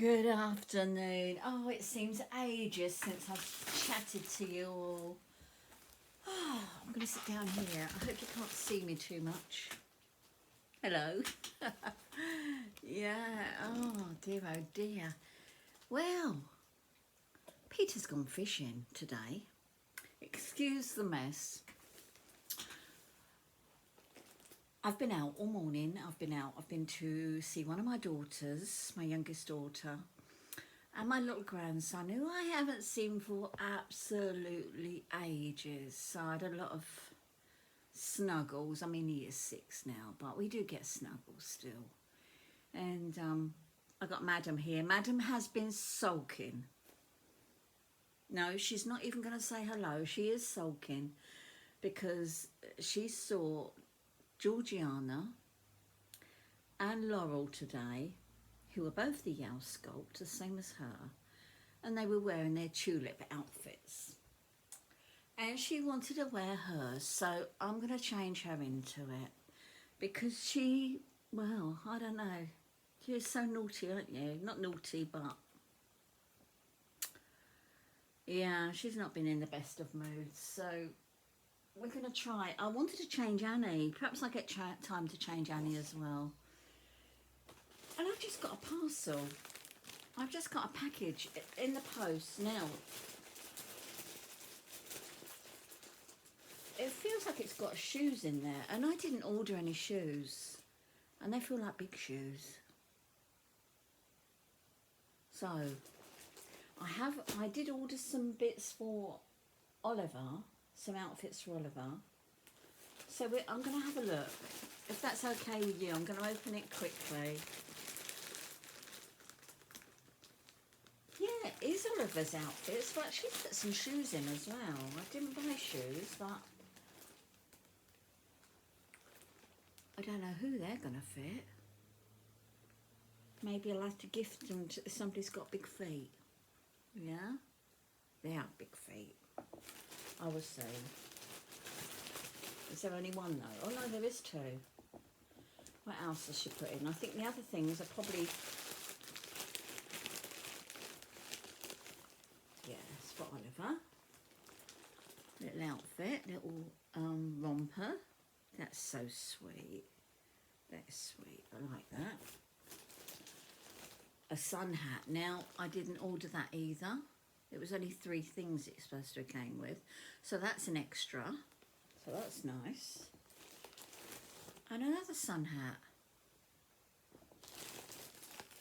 Good afternoon. Oh, it seems ages since I've chatted to you all. Oh, I'm going to sit down here. I hope you can't see me too much. Hello. Yeah. Oh, dear, oh, dear. Well, Peter's gone fishing today. Excuse the mess. I've been out all morning. I've been to see one of my daughters, my youngest daughter, and my little grandson, who I haven't seen for absolutely ages. So I had a lot of snuggles. I mean, he is 6 now, but we do get snuggles still. And I got Madam here. Madam has been sulking. No, she's not even going to say hello. She is sulking because she saw Georgiana and Laurel today, who are both the Yow Sculpt, the same as her, and they were wearing their tulip outfits. And she wanted to wear hers, so I'm going to change her into it because she, well, I don't know, you're so naughty, aren't you? Not naughty, but yeah, she's not been in the best of moods, so we're going to try. I wanted to change Annie. Perhaps I get time to change Annie as well. And I've just got a parcel. I've just got a package in the post now. It feels like it's got shoes in there, and I didn't order any shoes, and they feel like big shoes. So I did order some bits for Oliver, some outfits for Oliver. So I'm going to have a look. If that's okay with you, I'm going to open it quickly. Yeah, it is Oliver's outfits, but actually put some shoes in as well. I didn't buy shoes, but I don't know who they're going to fit. Maybe I'll have to gift them to somebody's got big feet. Yeah? They have big feet. I was saying. Is there only one though? Oh no, there is 2. What else has she put in? I think the other things are probably... Yeah, it's for Oliver. Little outfit, little romper. That's so sweet. That's sweet. I like that. A sun hat. Now, I didn't order that either. It was only 3 things it's supposed to have came with. So that's an extra. So that's nice. And another sun hat.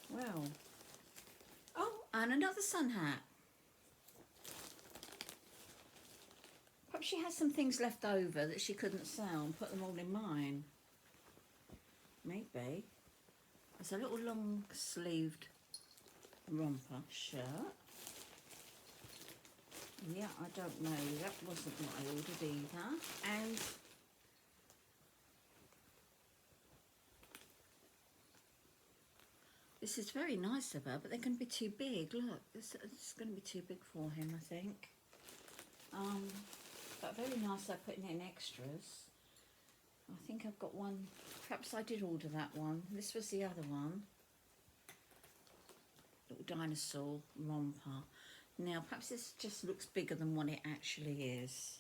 Well. Oh, and another sun hat. Perhaps she has some things left over that she couldn't sell and put them all in mine. Maybe. It's a little long sleeved romper shirt. Yeah, I don't know. That wasn't what I ordered either. And this is very nice of her, but they're going to be too big. Look, it's going to be too big for him, I think. But very nice they're putting in extras. I think I've got one. Perhaps I did order that one. This was the other one. Little dinosaur romper. Now, perhaps this just looks bigger than what it actually is.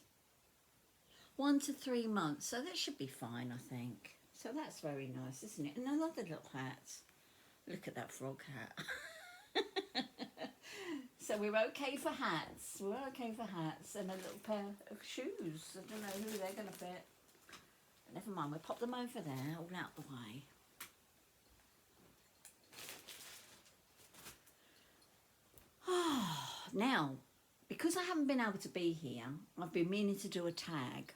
1 to 3 months, so that should be fine, I think. So that's very nice, isn't it? And another little hat. Look at that frog hat. So we're okay for hats. We're okay for hats and a little pair of shoes. I don't know who they're going to fit. Never mind, we'll pop them over there, all out the way. Now, because I haven't been able to be here, I've been meaning to do a tag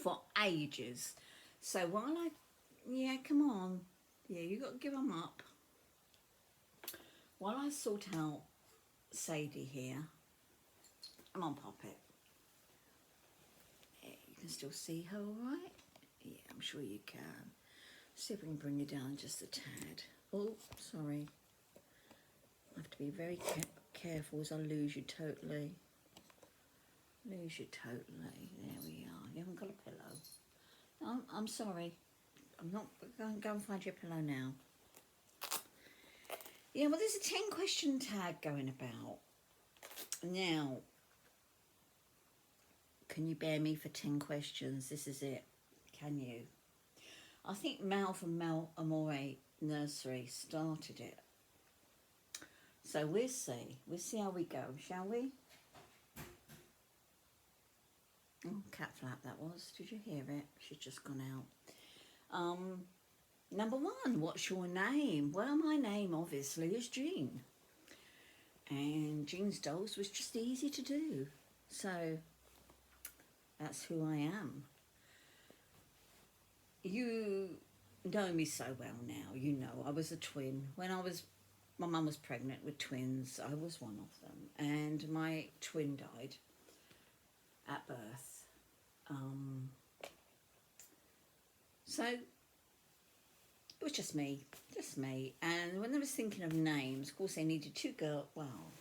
for ages. So while yeah, come on. Yeah, you got to give them up. While I sort out Sadie here, come on, pop it. Yeah, you can still see her all right? Yeah, I'm sure you can. See if we can bring you down just a tad. Oh, sorry. I have to be very careful as I lose you totally. Lose you totally. There we are. You haven't got a pillow. I'm sorry. I'm not going to go and find your pillow now. Yeah, well, there's a 10 question tag going about. Now, can you bear me for 10 questions? This is it. Can you? I think Mal from Amorè Nursery started it. So we'll see. We'll see how we go, shall we? Oh, cat flap that was. Did you hear it? She's just gone out. Number one, what's your name? Well, my name obviously is Jean. And Jean's Dolls was just easy to do. So that's who I am. You know me so well now. You know I was a twin. When my mum was pregnant with twins, I was one of them. And my twin died at birth. So it was just me. And when they was thinking of names, of course they needed two girls. Well,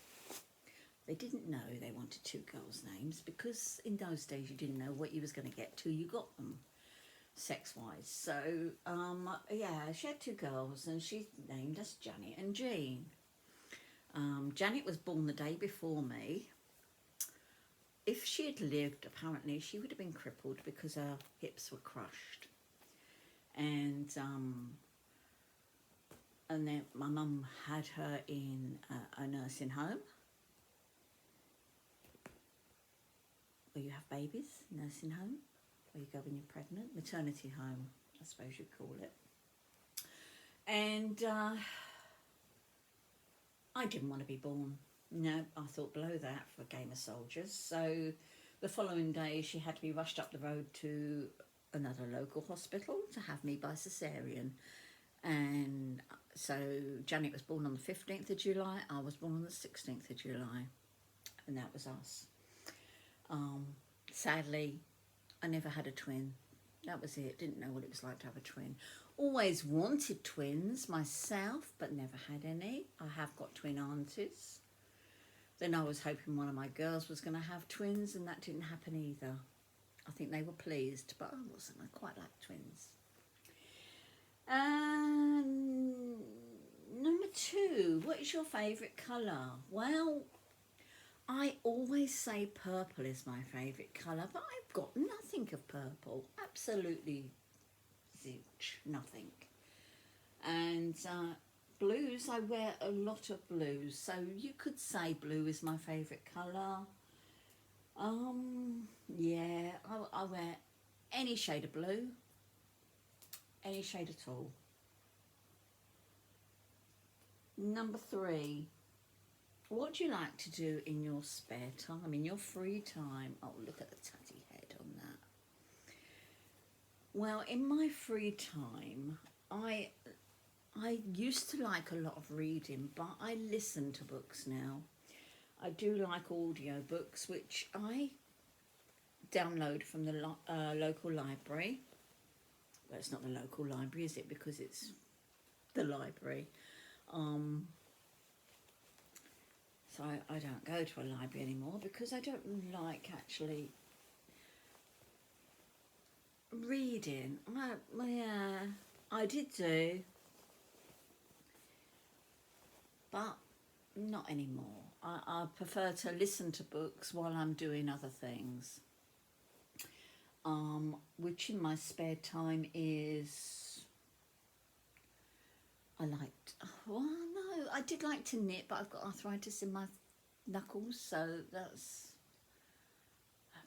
they didn't know they wanted two girls' names because in those days you didn't know what you was going to get till you got them, sex-wise. So, yeah, she had two girls and she named us Janet and Jean. Janet was born the day before me. If she had lived, apparently, she would have been crippled because her hips were crushed. And then my mum had her in a nursing home where you have babies, nursing home, where you go when you're pregnant, maternity home, I suppose you'd call it. And I didn't want to be born. No, I thought below that for a game of soldiers. So the following day she had to be rushed up the road to another local hospital to have me by cesarean. And so Janet was born on the 15th of July, I was born on the 16th of July, and that was us. Sadly, I never had a twin. That was it. Didn't know what it was like to have a twin. Always wanted twins myself, but never had any. I have got twin aunties. Then I was hoping one of my girls was going to have twins, and that didn't happen either. I think they were pleased, but I wasn't. I quite like twins. Number two, what is your favourite colour? Well, I always say purple is my favourite colour, but I've got nothing of purple. Absolutely zilch, nothing. And blues, I wear a lot of blues, so you could say blue is my favourite colour. Yeah, I wear any shade of blue, any shade at all. Number three, what do you like to do in your spare time, in your free time? Oh, look at the tatty head on that. Well, in my free time, I used to like a lot of reading, but I listen to books now. I do like audio books, which I download from the local library. Well, it's not the local library, is it? Because it's the library. So I don't go to a library anymore because I don't like actually reading. Yeah, I did do, but not anymore. I prefer to listen to books while I'm doing other things, which in my spare time is, well, no, I did like to knit, but I've got arthritis in my knuckles, so that's,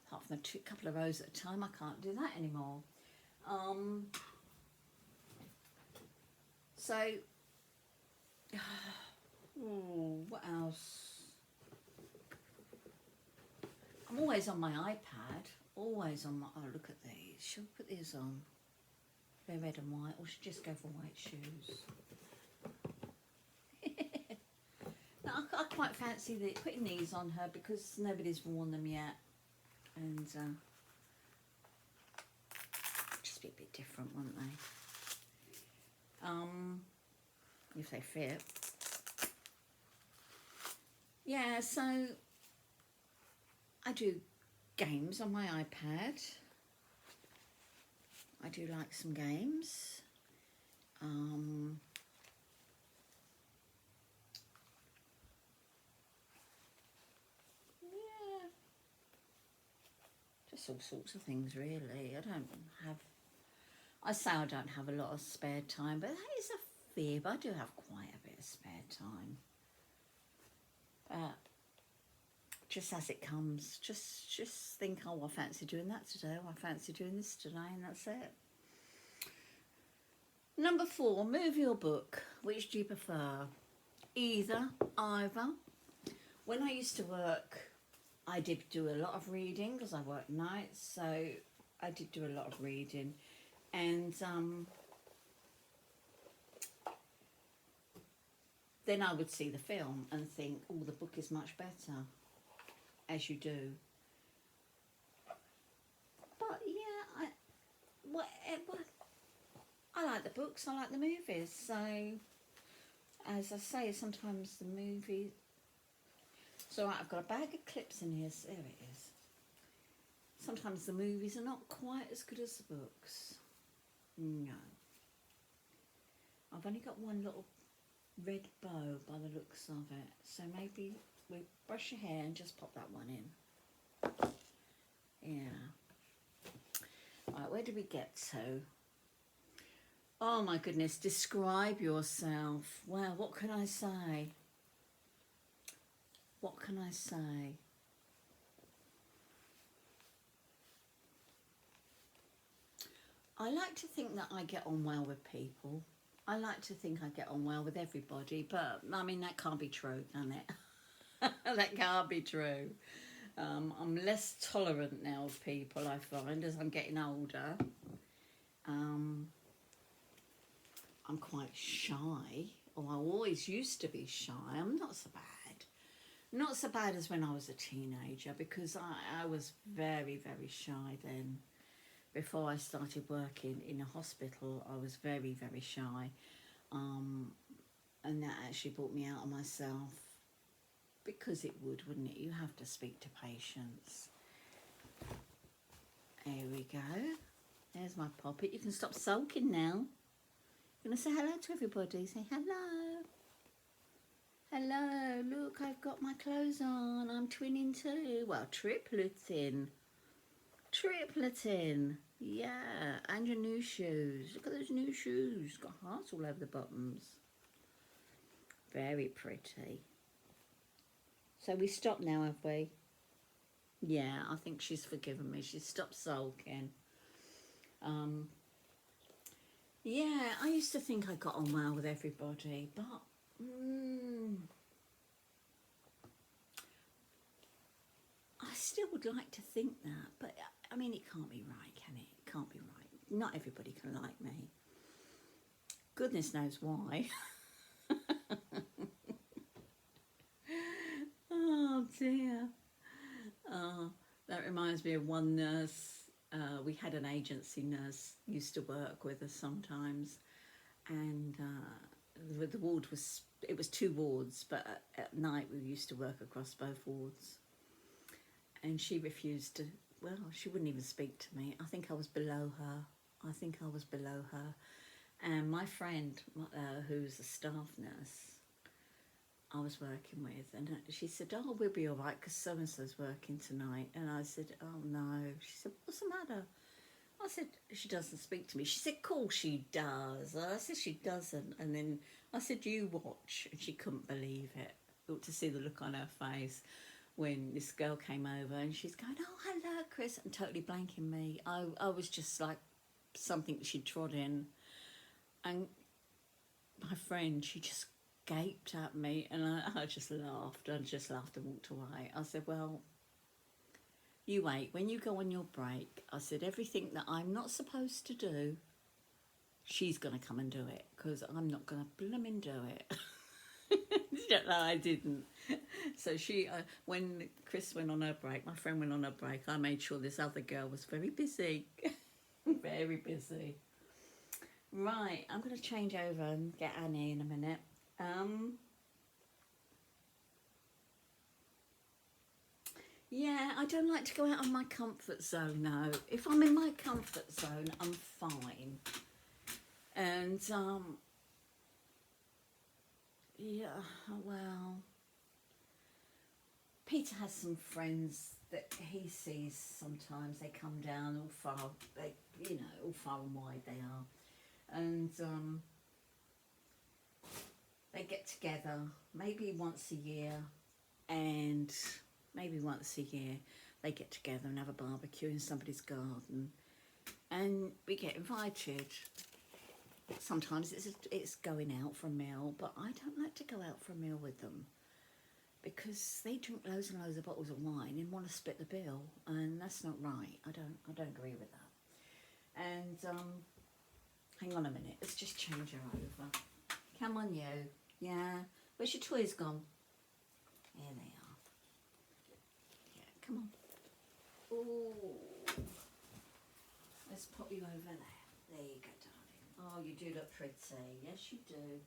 apart from a couple of rows at a time, I can't do that anymore. So, what else? I'm always on my iPad, always on my, oh, look at these. Should I put these on? They're red and white, or should I just go for white shoes? No, I quite fancy putting these on her because nobody's worn them yet. And just be a bit different, won't they? If they fit. Yeah, so I do games on my iPad. I do like some games. just all sorts of things really. I say I don't have a lot of spare time, but that is a fib. I do have quite a bit of spare time. But just as it comes, just think, oh, I fancy doing that today, or I fancy doing this today, and that's it. Number 4, movie or book. Which do you prefer? Either. When I used to work, I did do a lot of reading because I worked nights, so I did do a lot of reading. And then I would see the film and think, oh, the book is much better, as you do. But yeah, I like the books, I like the movies. So, as I say, sometimes the movies... So I've got a bag of clips in here, so there it is. Sometimes the movies are not quite as good as the books. No. I've only got one little red bow by the looks of it, so maybe we brush your hair and just pop that one in. Yeah. Right, where did we get to? Oh my goodness, describe yourself. Wow, what can I say? What can I say? I like to think that I get on well with people. I like to think I get on well with everybody, but I mean, that can't be true, can it? That can't be true. I'm less tolerant now of people, I find, as I'm getting older. I'm quite shy, or I always used to be shy. I'm not so bad. Not so bad as when I was a teenager, because I was very, very shy then. Before I started working in a hospital, I was very, very shy. And that actually brought me out of myself, because it would, wouldn't it? You have to speak to patients. There we go. There's my poppet. You can stop sulking now. You want to say hello to everybody? Say hello. Hello, look, I've got my clothes on. I'm twinning too. Well, triplet-ing. Triplet-ing. Yeah, and your new shoes. Look at those new shoes. Got hearts all over the bottoms. Very pretty. So we stopped now, have we? Yeah, I think she's forgiven me. She's stopped sulking. Yeah, I used to think I got on well with everybody, but I still would like to think that. But I mean, it can't be right, can it? It can't be right. Not everybody can like me. Goodness knows why. Oh dear. That reminds me of one nurse. We had an agency nurse used to work with us sometimes, and the ward was, it was 2 wards, but at night we used to work across both wards, and she refused to, well, she wouldn't even speak to me. I think I was below her. And my friend, who's a staff nurse I was working with, and she said, oh, we'll be all right because so-and-so's working tonight. And I said, oh no. She said, what's the matter? I said, she doesn't speak to me. She said, course she does. I said, she doesn't. And then I said, you watch. And she couldn't believe it. You ought to see the look on her face when this girl came over, and she's going, oh, hello, Chris, and totally blanking me. I was just like something she'd trod in. And my friend, she just gaped at me, and I just laughed. I just laughed and walked away. I said, well, you wait. When you go on your break, I said, everything that I'm not supposed to do, she's going to come and do it, because I'm not going to blooming do it. No, I didn't. So she, when Chris went on her break, my friend went on her break, I made sure this other girl was very busy. Very busy. Right, I'm going to change over and get Annie in a minute. Yeah, I don't like to go out of my comfort zone, no. If I'm in my comfort zone, I'm fine. And, yeah, well, Peter has some friends that he sees sometimes. They come down all far, all far and wide they are, and they get together maybe once a year, and maybe once a year they get together and have a barbecue in somebody's garden, and we get invited. Sometimes it's going out for a meal, but I don't like to go out for a meal with them because they drink loads and loads of bottles of wine and want to split the bill, and that's not right. I don't agree with that. And hang on a minute, let's just change her over. Come on, you. Yeah. Where's your toys gone? Here they are. Yeah, come on. Oh. Let's pop you over there. There you go, darling. Oh, you do look pretty. Yes, you do.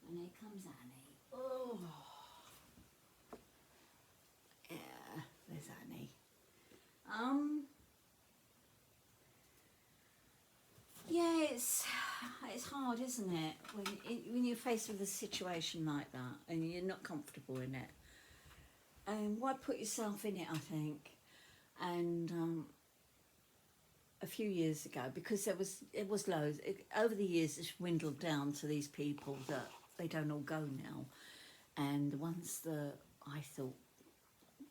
And here comes Annie. Oh. Yeah, there's Annie. Yeah, it's hard, isn't it? When you're faced with a situation like that and you're not comfortable in it. And why put yourself in it, I think. And a few years ago, because it was loads. Over the years, it's dwindled down to these people that they don't all go now. And the ones that I thought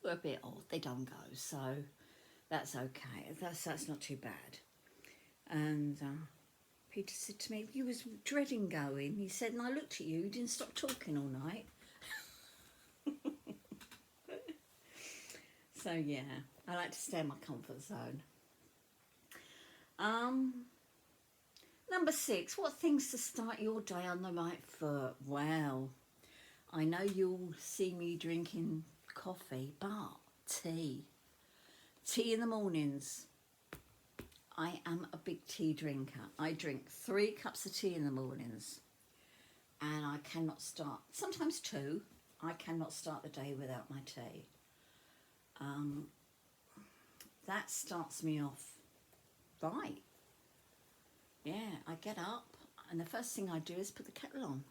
were a bit odd, they don't go. So that's okay. That's not too bad. And Peter said to me, you was dreading going. He said, and I looked at you, you didn't stop talking all night. So yeah, I like to stay in my comfort zone. Number 6, what things to start your day on the right foot? Well, I know you'll see me drinking coffee, but tea in the mornings. I am a big tea drinker. I drink 3 cups of tea in the mornings, and I cannot start, sometimes 2, I cannot start the day without my tea. That starts me off right. Yeah, I get up and the first thing I do is put the kettle on.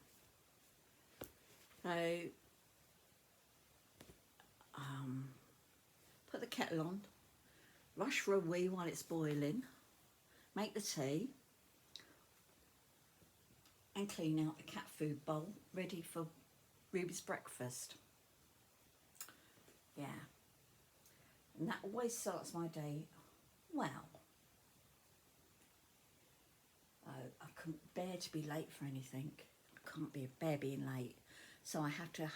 So, put the kettle on, rush for a wee while it's boiling, make the tea, and clean out the cat food bowl, ready for Ruby's breakfast. Yeah. And that always starts my day well. I couldn't bear to be late for anything. I can't bear being late. So I have to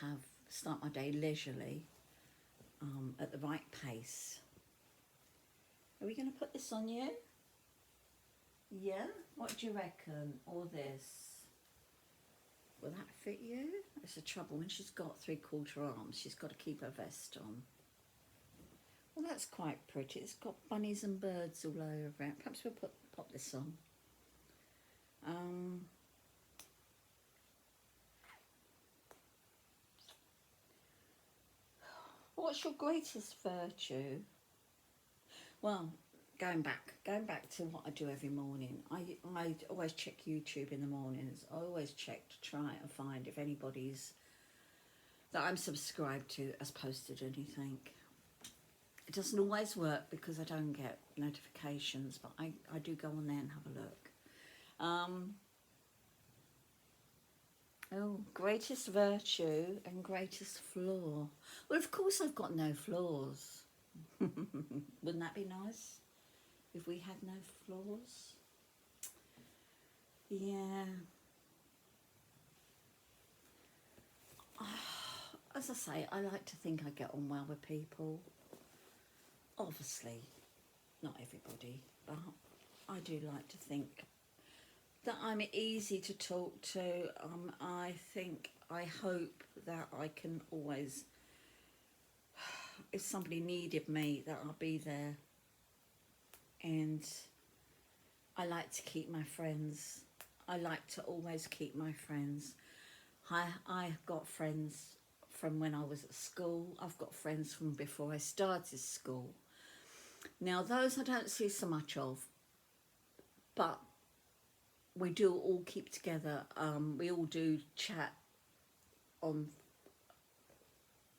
start my day leisurely, at the right pace. Are we going to put this on you? Yeah? What do you reckon? Or this? Will that fit you? It's the trouble when she's got 3/4 arms. She's got to keep her vest on. Well, that's quite pretty. It's got bunnies and birds all over it. Perhaps we'll pop this on. What's your greatest virtue? Well, going back to what I do every morning. I always check YouTube in the mornings. I always check to try and find if anybody's that I'm subscribed to has posted anything. It doesn't always work because I don't get notifications, but I do go on there and have a look. Greatest virtue and greatest flaw. Well, of course I've got no flaws. Wouldn't that be nice if we had no flaws? Yeah. As I say, I like to think I get on well with people. Obviously, not everybody, but I do like to think that I'm easy to talk to. I hope that I can always, if somebody needed me, that I'll be there. And I like to keep my friends. I like to always keep my friends. I've got friends from when I was at school. I've got friends from before I started school. Now, those I don't see so much of, but we do all keep together. We all do chat on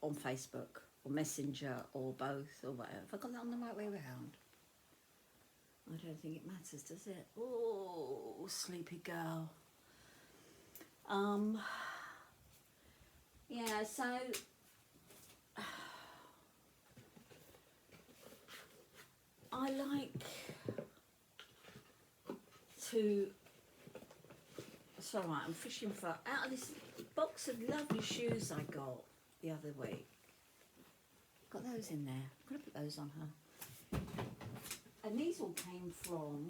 Facebook. or Messenger or both or whatever. Have I got that on the right way around? I don't think it matters, does it? Oh, sleepy girl. Yeah, so I like to, it's all right, I'm fishing for, out of this box of lovely shoes I got the other week. Got those in there. I'm going to put those on her. And these all came from,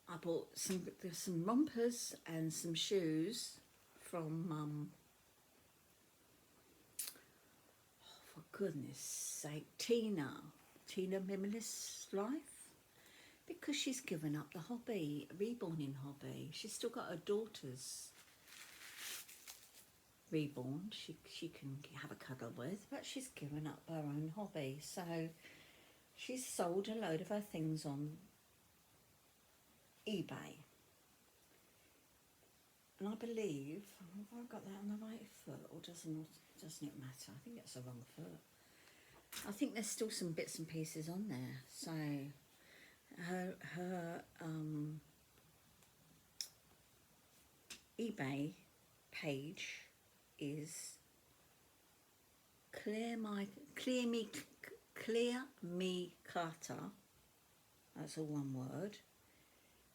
I bought some rompers and some shoes from, oh, for goodness sake, Tina Minimalist Life, because she's given up the hobby, reborning hobby. She's still got her daughters reborn, she can have a cuddle with, but she's given up her own hobby. So she's sold a load of her things on eBay. And I believe, have I got that on the right foot, or doesn't it matter? I think it's the wrong foot. I think there's still some bits and pieces on there. So her eBay page is Clear Me Carter. That's all one word.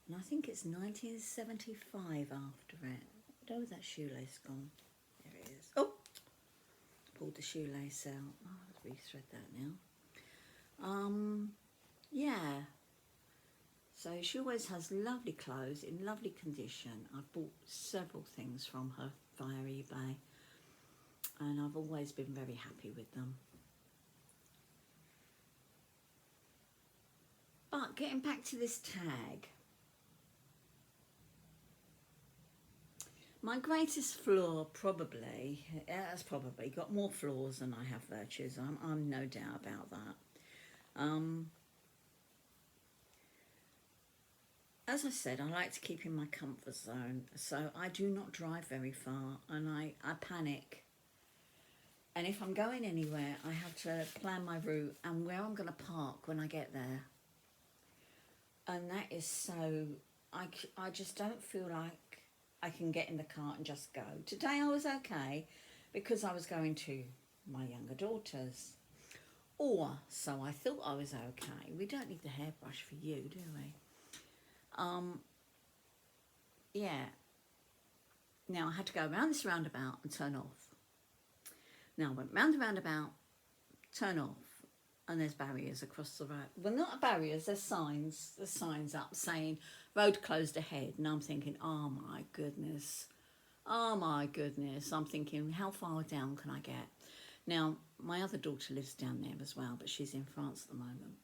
And I think it's 1975 after it. Where was that shoelace gone? There it is. Oh! Pulled the shoelace out. Oh, let's rethread that now. Yeah. So she always has lovely clothes in lovely condition. I've bought several things from her via eBay, and I've always been very happy with them. But getting back to this tag, my greatest flaw probably, has probably got more flaws than I have virtues. I'm no doubt about that. As I said, I like to keep in my comfort zone, so I do not drive very far, and I panic. And if I'm going anywhere, I have to plan my route and where I'm going to park when I get there. And that is so, I just don't feel like I can get in the car and just go. Today I was okay because I was going to my younger daughter's. Or so I thought I was okay. We don't need the hairbrush for you, do we? Yeah. Now I had to go around this roundabout and turn off. Now I went round the roundabout, turn off, and there's barriers across the road. Well, not barriers, there's signs. There's signs up saying road closed ahead. And I'm thinking, oh my goodness. Oh my goodness. I'm thinking, how far down can I get? Now, my other daughter lives down there as well, but she's in France at the moment.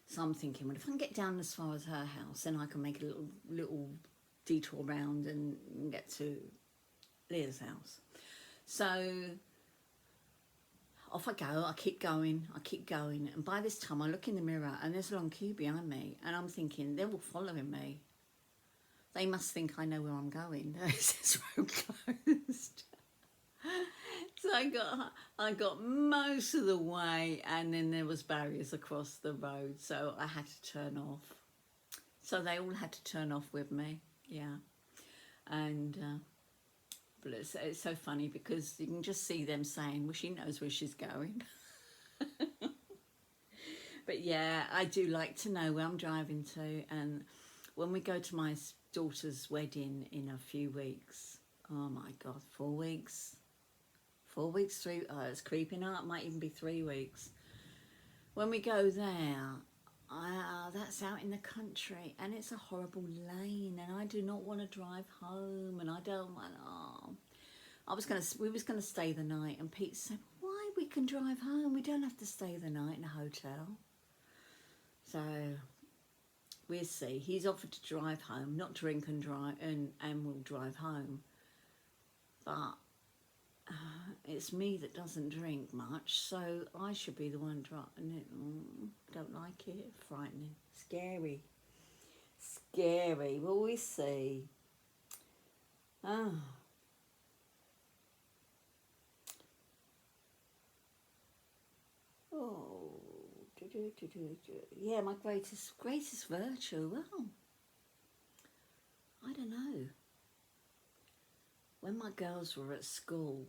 So I'm thinking, well, if I can get down as far as her house, then I can make a little detour round and get to Leah's house. So off I go, I keep going, and by this time I look in the mirror and there's a long queue behind me, and I'm thinking, they're all following me. They must think I know where I'm going. This road closed. So I got most of the way, and then there was barriers across the road, so I had to turn off. So they all had to turn off with me, yeah. And but it's so funny because you can just see them saying, well, she knows where she's going. But yeah, I do like to know where I'm driving to, and when we go to my daughter's wedding in a few weeks, oh my God, 4 weeks. 4 weeks through, it's creeping up, might even be 3 weeks. When we go there, that's out in the country, and it's a horrible lane, and I do not want to drive home, and I don't want. We was gonna stay the night, and Pete said, "Why, we can drive home. We don't have to stay the night in a hotel." So we'll see. He's offered to drive home, not drink and drive, and we'll drive home, but. It's me that doesn't drink much, so I should be the one driving it. Don't like it. Frightening. Scary. Scary. Will we see? Oh. Yeah, my greatest virtue. Well, I don't know. When my girls were at school,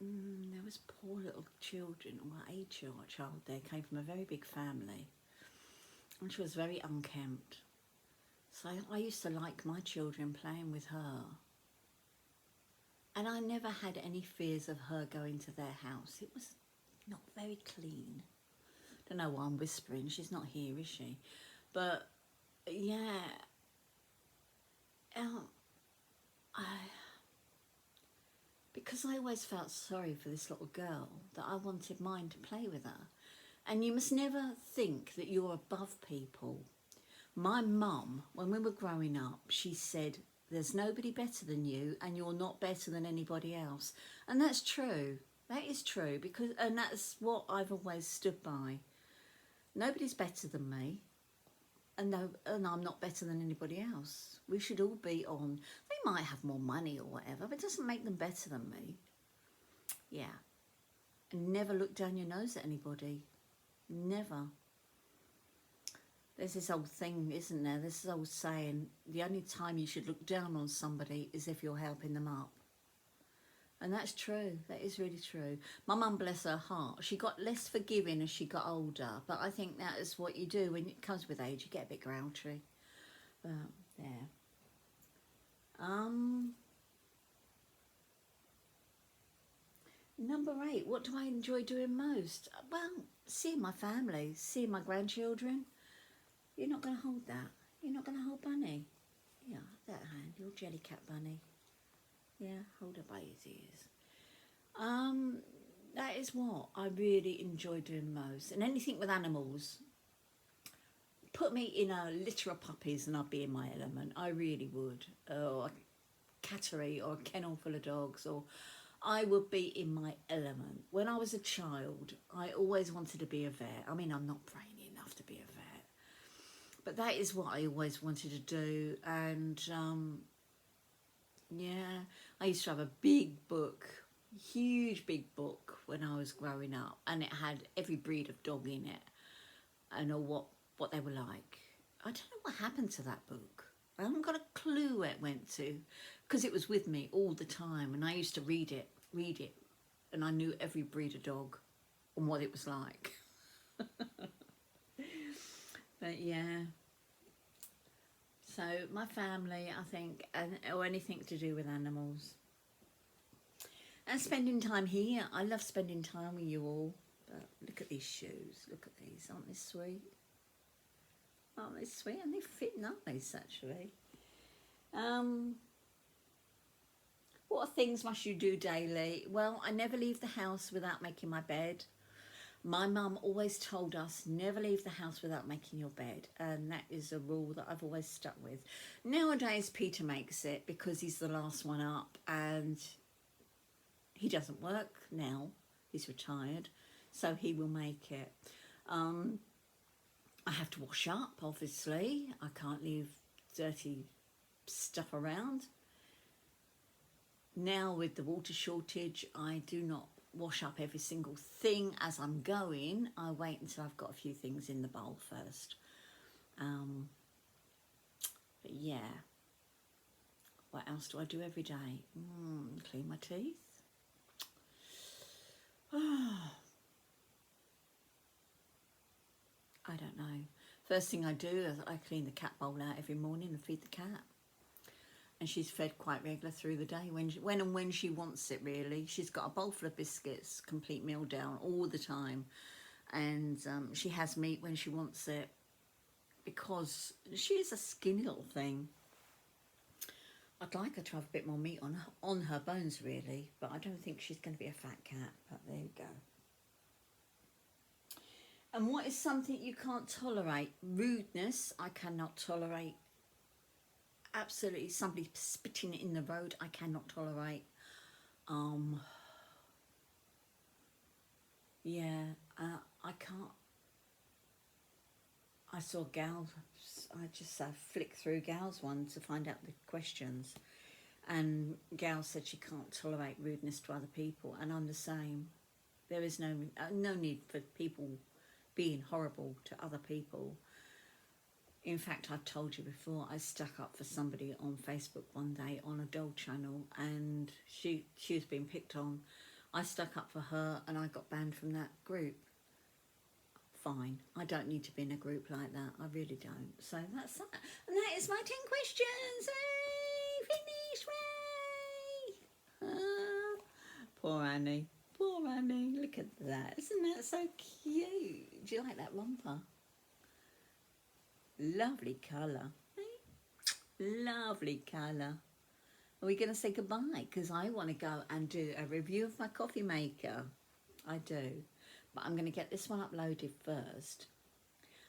there was poor little children, well, a child there came from a very big family, and she was very unkempt. So I used to like my children playing with her. And I never had any fears of her going to their house. It was not very clean. Don't know why I'm whispering. She's not here, is she? But yeah, because I always felt sorry for this little girl, that I wanted mine to play with her. And you must never think that you're above people. My mum, when we were growing up, she said, there's nobody better than you and you're not better than anybody else. And that's true. That is true, and that's what I've always stood by. Nobody's better than me, and I'm not better than anybody else. We should all be on. They might have more money or whatever, but it doesn't make them better than me. Yeah. And never look down your nose at anybody. Never. There's this old thing, isn't there? This old saying, the only time you should look down on somebody is if you're helping them up. And that's true. That is really true. My mum, bless her heart, she got less forgiving as she got older. But I think that is what you do when it comes with age. You get a bit grouchy. But, yeah. Number 8, what do I enjoy doing most? Well, seeing my family, seeing my grandchildren. You're not going to hold that. You're not going to hold Bunny. Yeah, that hand, your jelly cat Bunny. Yeah, hold her by his ears. That is what I really enjoy doing most. And anything with animals. Put me in a litter of puppies and I'd be in my element. I really would. Or a cattery or a kennel full of dogs, or I would be in my element. When I was a child, I always wanted to be a vet. I mean, I'm not brainy enough to be a vet. But that is what I always wanted to do. And yeah, I used to have a big book, huge big book when I was growing up, and it had every breed of dog in it and all what they were like. I don't know what happened to that book. I haven't got a clue where it went to, because it was with me all the time, and I used to read it, and I knew every breed of dog and what it was like. But yeah, so my family, I think, or anything to do with animals. And spending time here. I love spending time with you all. But look at these shoes. Look at these. Aren't they sweet? Aren't they sweet? And they fit nice, actually. What things must you do daily? Well, I never leave the house without making my bed. My mum always told us never leave the house without making your bed, and that is a rule that I've always stuck with. Nowadays Peter makes it because he's the last one up and he doesn't work now. He's retired, so he will make it. I have to wash up, obviously. I can't leave dirty stuff around. Now with the water shortage, I do not wash up every single thing as I'm going. I wait until I've got a few things in the bowl first. But yeah, what else do I do every day? Clean my teeth. I don't know. First thing I do is I clean the cat bowl out every morning and feed the cat. And she's fed quite regular through the day when she wants it, really. She's got a bowl full of biscuits, complete meal down all the time. And she has meat when she wants it, because she is a skinny little thing. I'd like her to have a bit more meat on her bones, really, but I don't think she's going to be a fat cat. But there you go. And what is something you can't tolerate? Rudeness, I cannot tolerate. Absolutely, somebody spitting in the road, I cannot tolerate. Yeah, I can't. I saw Gal, I just flicked through Gal's one to find out the questions, and Gal said she can't tolerate rudeness to other people, and I'm the same. There is no need for people being horrible to other people. In fact, I've told you before, I stuck up for somebody on Facebook one day on a doll channel, and she was being picked on. I stuck up for her and I got banned from that group. Fine, I don't need to be in a group like that. I really don't. So that's that. And that is my 10 questions. Hey, finished, Ray. Poor Annie. Poor Annie. Look at that. Isn't that so cute? Do you like that romper? Lovely colour. Lovely colour. Are we going to say goodbye? Because I want to go and do a review of my coffee maker. I do. But I'm going to get this one uploaded first.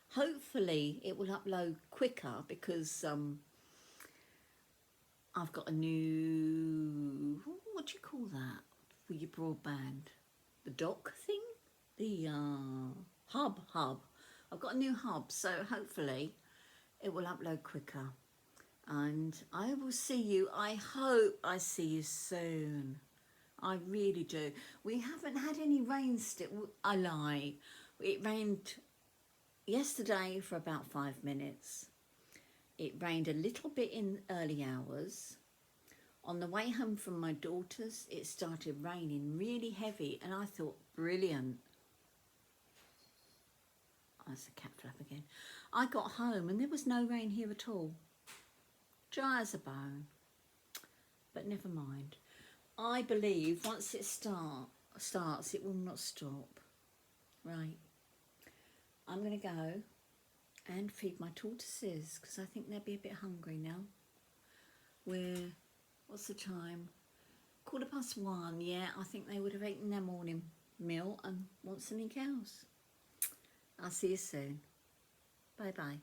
Hopefully it will upload quicker because I've got a new, what do you call that for your broadband? The dock thing? The hub. I've got a new hub, so hopefully it will upload quicker. And I will see you, I hope I see you soon. I really do. We haven't had any rain still. I lie. It rained yesterday for about 5 minutes. It rained a little bit in early hours. On the way home from my daughter's, it started raining really heavy, and I thought, brilliant. That's a cat flap again. I got home and there was no rain here at all. Dry as a bone. But never mind. I believe once it starts, it will not stop. Right. I'm going to go and feed my tortoises because I think they'll be a bit hungry now. What's the time? 1:15. Yeah, I think they would have eaten their morning meal and want something else. I'll see you soon. Bye bye.